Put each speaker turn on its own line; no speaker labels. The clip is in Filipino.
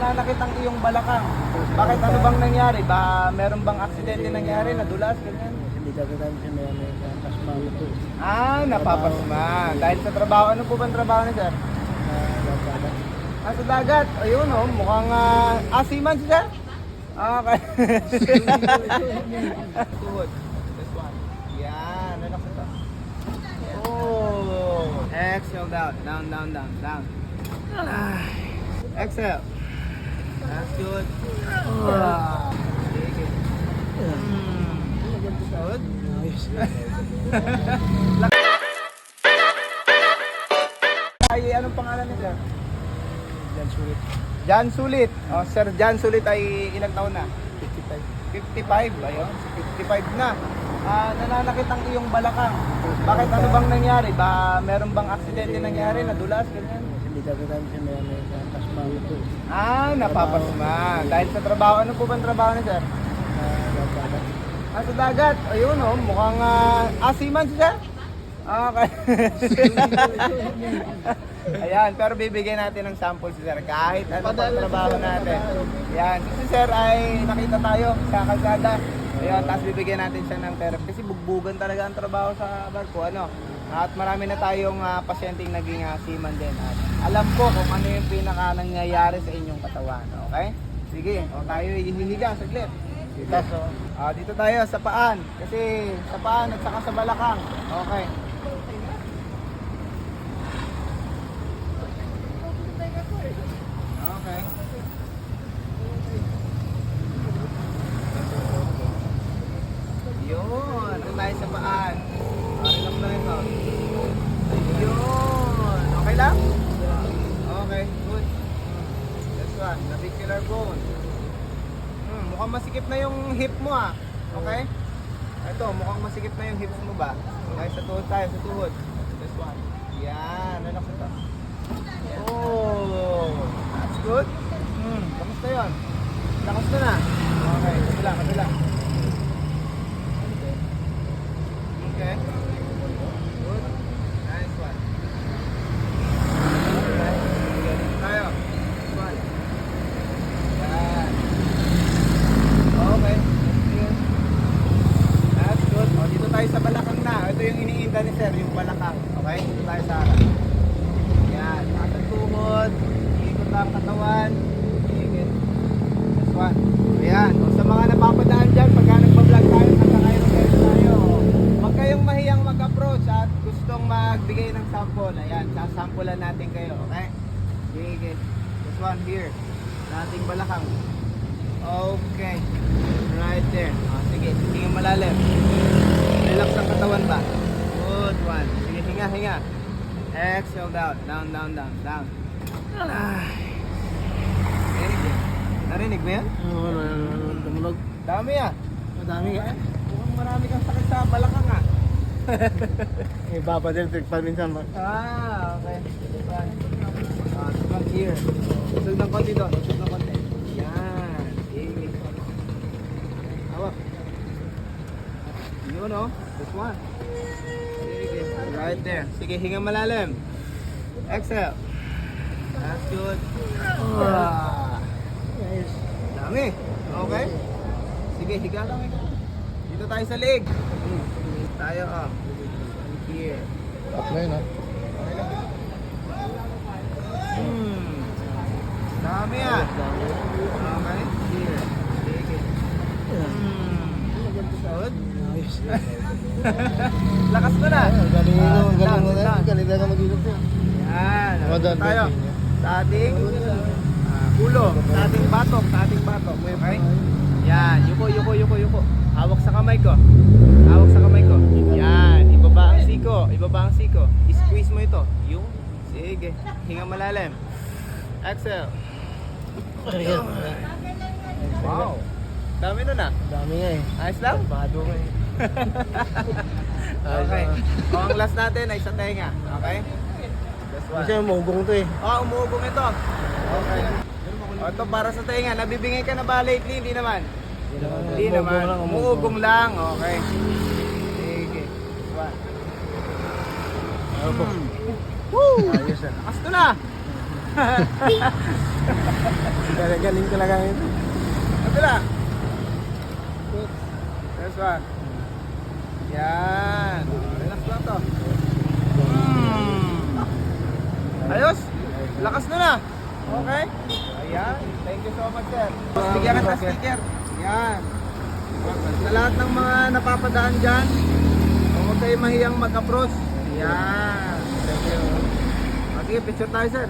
nananakit ang iyong balakang. Bakit, ano bang nangyari? Meron bang aksidente nangyari? Nadulas, ganyan?
Hindi dadaan siya may pasma ito.
Napapasma. Dahil sa trabaho, ano po bang trabaho ni sir? Sa dagat. Ayun mukhang seaman si sir? Okay. Tuhod. This one. Yan, relax ito. Exhale down. Down. Exhale. That's good. Sige. Good. Ay, anong pangalan ni sir?
Yan sulit.
Jan Sulit. Sir Jan Sulit ay ilang taon na?
55.
55. Ayun, 55 na. Nananakit ang iyong balakang. Bakit, ano bang nangyari? Meron bang aksidente nangyari? Nadulas, ganyan?
Hindi dadaan siya may pasma ito.
Napapasma. Dahil sa trabaho, ano po bang trabaho ni sir? Sa dagat. Ayun mukhang seaman si sir? Okay. Ayan, pero bibigyan natin ng sample si sir kahit ano pang trabaho natin. Ayan, si sir ay nakita tayo sa kalsada. Ayan, tapos bibigyan natin siya ng therapy kasi bugbugan talaga ang trabaho sa barko, ano. At marami na tayong pasyenteng naging seaman din. At alam ko kung ano yung pinaka nangyayari sa inyong katawan, okay? Sige, tayo hihiga saglit. Dito tayo sa paan. Kasi sa paan at saka sa balakang. Okay. Okay. Yun. Ito tayo sa paan. Relax lang ito. Yun. Okay lang? Okay. Good. This one. Navicular bone. Mukhang masikip na yung hip mo Okay? Ito, mukhang masikip na yung hips mo ba? Okay, sa tuhod tayo, sa tuhod. This one. Yan, relax ito. That's good. Kamusta yun? Lakas na. Okay, kabila. Okay. Good. Nice one. Okay. Dito tayo. This one. Yan. Okay. That's good. Dito tayo sa balakang na. Ito yung iniinda ni sir, yung balakang. Okay? Dito tayo sa harap. Yan. Atang tuhod. Ikot ang katawan. Ikot. This one. Ayan. Sa mga napapadaan dyan, pagka nagpa-vlog tayo, nagka-aeroplane tayo. Huwag kayong mahiyang mag-approach at gustong magbigay ng sample. Ayan. Sasampulan natin kayo. Okay? Ikot. This one here. Sa ating balakang. Okay. Right there. Sige. Hinga malalim. Relax ang katawan ba? Good one. Sige, hinga. Exhale down. Down. Narinig mo yan?
Tumunog.
Dami
Madami nga.
Mukhang marami kang sakit sa balakang
Baba din, paminsan.
Okay. Diba? Here. Tusog ng konti doon. Yan. Sige. Hawak. Yun This one. Sige. Right there. Sige, hinga malalim. Exhale. That's good.
Nice.
Dami. Okay. Sige, higa lang. Dito tayo sa leg. Tayo Here.
Tatlo yun
Dami Okay. Here. Sige. Good.
Nice.
Lakas mo na.
Galing
Down.
ka mag-ilog yan.
Yan.
Madam,
Tayo. Sa ating ulo. Sa ating batok. Okay? Yan. Yuko. Hawak sa kamay ko. Yan. Ibaba ang siko. I-squeeze mo ito. Yung. Sige. Hinga malalim. Exhale. Wow. Dami nun
Dami nga
Ayos lang?
Pado nga
Okay. Ang last natin ay sa tenga. Okay? This one.
Kasi umugong to
Umuugong ito. Okay. Ito para sa tenga. Nabibingay ka na ba lately? Hindi naman. Umuugong lang. Okay. Sige. This one.
Woo! Ayos
Lakas to na.
Galing talaga yun.
Kabila. This one. Yan. Relax lang to. Ayos. Lakas na na. Okay. Ayan. Thank you so much, sir. Bigyan kita sticker. Yan. Sa lahat ng mga napapadaan dyan, huwag kayo mahiyang mag-approach. Yan. Thank you. Okay, picture tayo, sir.